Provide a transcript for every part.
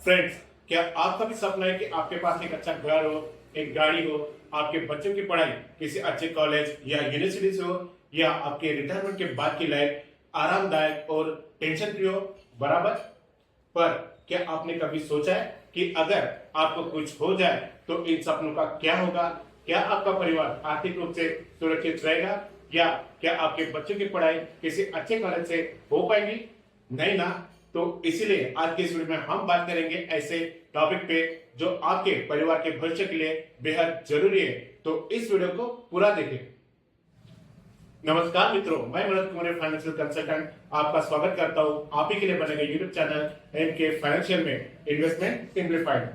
Friends, क्या आपका भी सपना है कि आपके पास एक अच्छा घर हो, एक गाड़ी हो, आपके बच्चों की पढ़ाई किसी अच्छे कॉलेज या यूनिवर्सिटी से हो, या आपके रिटायरमेंट के बाद की लाइफ आरामदायक और टेंशन फ्री हो? बराबर। पर क्या आपने कभी सोचा है कि अगर आपको कुछ हो जाए तो इन सपनों का क्या होगा? क्या आपका परिवार आर्थिक रूप से सुरक्षित रहेगा, या क्या आपके बच्चों की पढ़ाई किसी अच्छे कॉलेज से हो पाएगी? नहीं ना। तो इसीलिए आज के इस वीडियो में हम बात करेंगे ऐसे टॉपिक पे जो आपके परिवार के भविष्य के लिए बेहद जरूरी है। तो इस वीडियो को पूरा देखें। नमस्कार मित्रों, मैं मनोज कुमार, फाइनेंशियल कंसल्टेंट, आपका स्वागत करता हूं आप ही के लिए बने गए यूट्यूब चैनल एम के फाइनेंशियल में इन्वेस्टमेंट सिंप्लीफाइड।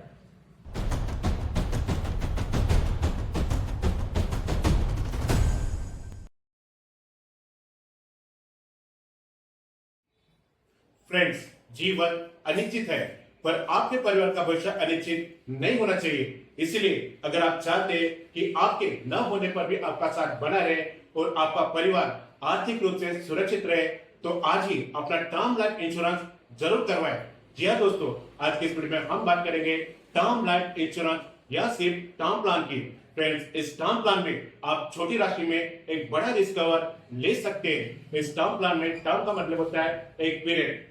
फ्रेंड्स, जीवन अनिश्चित है, पर आपके परिवार का भविष्य अनिश्चित नहीं होना चाहिए। इसलिए अगर आप चाहते हैं कि आपके न होने पर भी आपका साथ बना रहे और आपका परिवार आर्थिक रूप से सुरक्षित रहे, तो आज ही अपना टर्म लाइफ इंश्योरेंस जरूर करवाएं। जी हाँ दोस्तों, आज के इस वीडियो में हम बात करेंगे टर्म लाइफ इंश्योरेंस या सिर्फ टर्म प्लान की। फ्रेंड्स, इस टर्म प्लान में आप छोटी राशि में एक बड़ा रिस्क कवर ले सकते हैं। इस टर्म प्लान में टर्म का मतलब होता है एक पीरियड।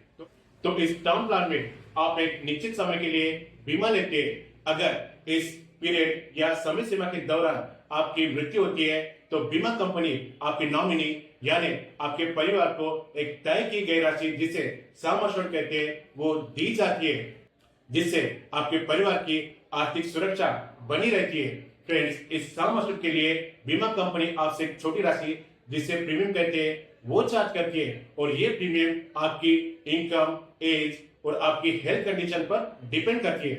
तो इस टर्म प्लान में आप एक निश्चित समय के लिए बीमा लेते हैं। अगर इस पीरियड या समय सीमा के दौरान आपकी मृत्यु होती है तो बीमा कंपनी आपकी नॉमिनी यानी आपके परिवार को एक तय की गई राशि, जिसे सम एश्योर्ड कहते हैं, वो दी जाती है, जिससे आपके परिवार की आर्थिक सुरक्षा बनी रहती है। फ्रेंड्स, इस सम एश्योर्ड के लिए बीमा कंपनी आपसे एक छोटी राशि, जिसे प्रीमियम कहते हैं, वो चार्ज करती है, और ये प्रीमियम आपकी इनकम, एज और आपकी हेल्थ कंडीशन पर डिपेंड करती है।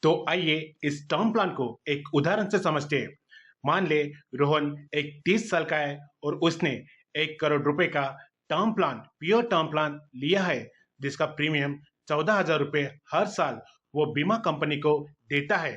तो आइए इस टर्म प्लान को एक उदाहरण से समझते हैं। मान ले रोहन एक 30 साल का है और उसने 1 करोड़ रुपए का term plan, pure term plan लिया है, जिसका प्रीमियम 14,000 रुपए हर साल वो बीमा कंपनी को देता है।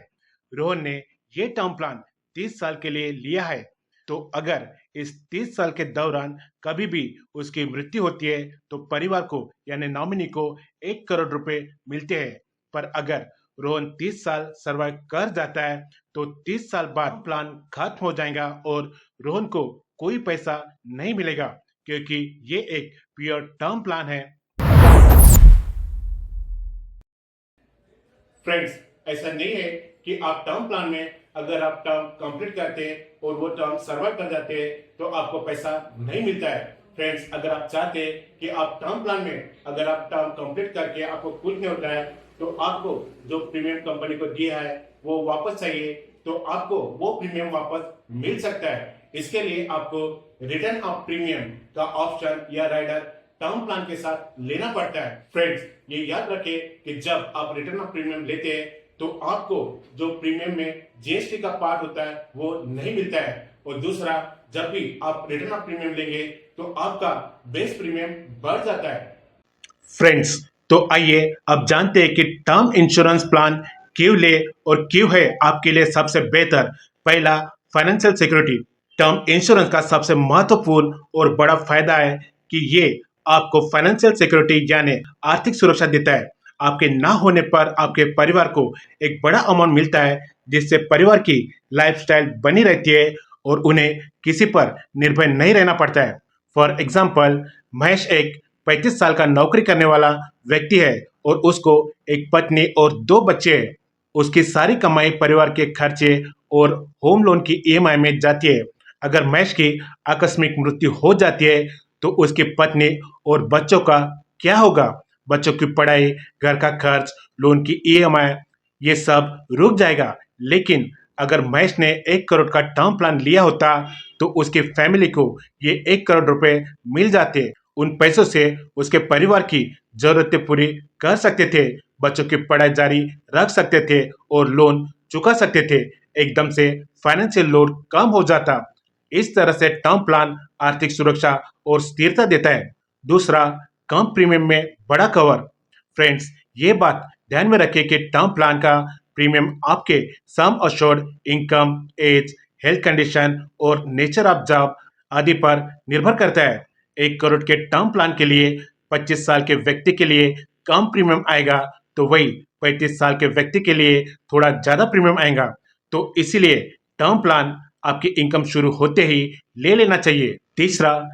रोहन ने ये टर्म प्लान 30 साल के लिए लिया है। तो अगर इस 30 साल के दौरान कभी भी उसकी मृत्यु होती है तो परिवार को यानी नॉमिनी को 1 करोड़ रुपए मिलते हैं। पर अगर रोहन 30 साल सरवाइव कर जाता है तो 30 साल बाद प्लान खत्म हो जाएगा और रोहन को कोई पैसा नहीं मिलेगा, क्योंकि ये एक प्योर टर्म प्लान है। फ्रेंड्स, ऐसा नहीं है कि आप टर्म प्लान में अगर आप टर्म कंप्लीट करते हैं और वो टर्म सर्वाइव कर जाते हैं तो आपको पैसा नहीं मिलता है। फ्रेंड्स, अगर आप चाहते हैं कि आप टर्म प्लान में अगर आप टर्म कंप्लीट करके आपको कुछ नहीं होता है तो आपको जो प्रीमियम कंपनी को दिया है वो वापस चाहिए, तो आपको वो प्रीमियम वापस मिल सकता है। इसके लिए आपको रिटर्न ऑफ प्रीमियम का ऑप्शन या राइडर टर्म प्लान के साथ लेना पड़ता है। फ्रेंड्स, ये याद रखें कि जब आप रिटर्न ऑफ प्रीमियम लेते हैं तो आपको जो प्रीमियम में जीएसटी का पार्ट होता है वो नहीं मिलता है, और दूसरा, जब भी आप रिटर्न ऑफ प्रीमियम लेंगे तो आपका बेस प्रीमियम बढ़ जाता है। फ्रेंड्स, तो आइए अब जानते हैं कि टर्म इंश्योरेंस प्लान क्यों ले और क्यों है आपके लिए सबसे बेहतर। पहला, फाइनेंशियल सिक्योरिटी। टर्म इंश्योरेंस का सबसे महत्वपूर्ण और बड़ा फायदा है कि ये आपको फाइनेंशियल सिक्योरिटी यानी आर्थिक सुरक्षा देता है। आपके ना होने पर आपके परिवार को एक बड़ा अमाउंट मिलता है, जिससे परिवार की लाइफस्टाइल बनी रहती है और उन्हें किसी पर निर्भर नहीं रहना पड़ता है। फॉर एग्जाम्पल, महेश एक 35 साल का नौकरी करने वाला व्यक्ति है और उसको एक पत्नी और 2 बच्चे हैं। उसकी सारी कमाई परिवार के खर्चे और होम लोन की ईएमआई में जाती है। अगर महेश की आकस्मिक मृत्यु हो जाती है तो उसकी पत्नी और बच्चों का क्या होगा? बच्चों की पढ़ाई, घर का खर्च, लोन की ईएमआई, ये सब रुक जाएगा। लेकिन अगर महेश ने 1 करोड़ का टर्म प्लान लिया होता तो उसकी फैमिली को ये 1 करोड़ रुपए मिल जाते। उन पैसों से उसके परिवार की जरूरतें पूरी कर सकते थे, बच्चों की पढ़ाई जारी रख सकते थे और लोन चुका सकते थे। एकदम से फाइनेंशियल लोड कम हो जाता। इस तरह से टर्म प्लान आर्थिक सुरक्षा और स्थिरता देता है। दूसरा, कम प्रीमियम में बड़ा कवर। फ्रेंड्स, ये बात ध्यान में रखें कि टर्म प्लान का प्रीमियम आपके sum assured income, age, health condition और नेचर ऑफ जॉब आदि पर निर्भर करता है। 1 करोड़ के टर्म प्लान के लिए 25 साल के व्यक्ति के लिए कम प्रीमियम आएगा, तो वही 35 साल के व्यक्ति के लिए थोड़ा ज्यादा प्रीमियम आएगा। तो इसीलिए टर्म प्लान आपकी इनकम शुरू होते ही ले लेना चाहिए। तीसरा,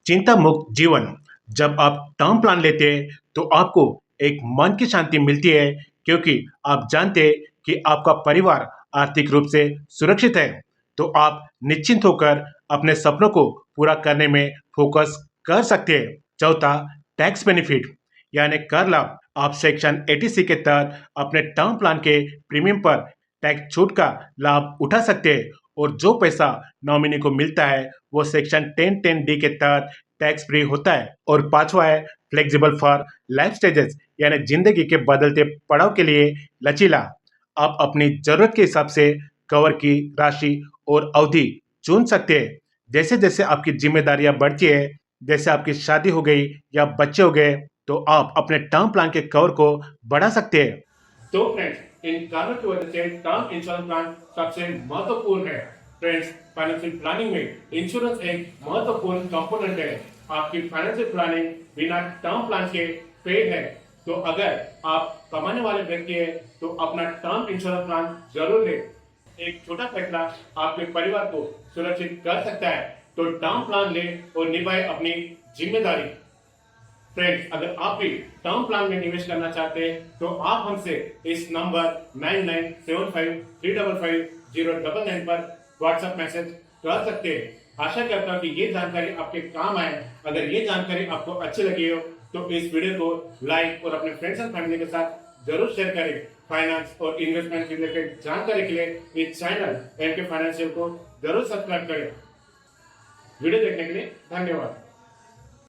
चिंता मुक्त जीवन। जब आप टर्म प्लान लेते हैं तो आपको एक मन की शांति मिलती है, क्योंकि आप जानते हैं कि आपका परिवार आर्थिक रूप से सुरक्षित है। तो आप निश्चिंत होकर अपने सपनों को पूरा करने में फोकस कर सकते हैं। चौथा, टैक्स बेनिफिट यानी कर लाभ। आप सेक्शन 80C के तहत अपने टर्म प्लान के प्रीमियम पर टैक्स छूट का लाभ उठा सकते हैं, और जो पैसा नॉमिनी को मिलता है वो सेक्शन 1010D के तहत टैक्स फ्री होता है। और पांचवा है फ्लेक्सिबल फॉर लाइफ स्टेजेस यानी जिंदगी के बदलते पड़ाव के लिए लचीला। आप अपनी जरूरत के हिसाब से कवर की राशि और अवधि चुन सकते हैं। जैसे जैसे आपकी जिम्मेदारियां बढ़ती है, जैसे आपकी शादी हो गई या बच्चे हो गए, तो आप अपने टर्म प्लान के कवर को बढ़ा सकते हैं। तो फ्रेंड्स, इन कारणों की वजह से टर्म इंश्योरेंस प्लान सबसे महत्वपूर्ण है। फ्रेंड्स, फाइनेंशियल प्लानिंग में इंश्योरेंस एक महत्वपूर्ण कंपोनेंट है। आपकी फाइनेंशियल प्लानिंग बिना टर्म प्लान के फेल है। तो अगर आप कमाने वाले व्यक्ति है तो अपना टर्म इंश्योरेंस प्लान जरूर लें। एक छोटा फैसला आपके परिवार को सुरक्षित कर सकता है। तो टर्म प्लान लें और निभाएं अपनी जिम्मेदारी। फ्रेंड्स, अगर आप भी टर्म प्लान में निवेश करना चाहते हैं तो आप हमसे इस नंबर 9975355099 पर व्हाट्सएप मैसेज कर सकते हैं। आशा करता हूँ कि ये जानकारी आपके काम आए। अगर ये जानकारी आपको अच्छी लगी हो तो इस वीडियो को लाइक और अपने फ्रेंड्स एंड फैमिली के साथ जरूर शेयर करें। फाइनेंस और इन्वेस्टमेंट से रिलेटेड जानकारी के लिए इस चैनल एमके फाइनेंशियल को जरूर सब्सक्राइब करें। वीडियो देखने के लिए धन्यवाद।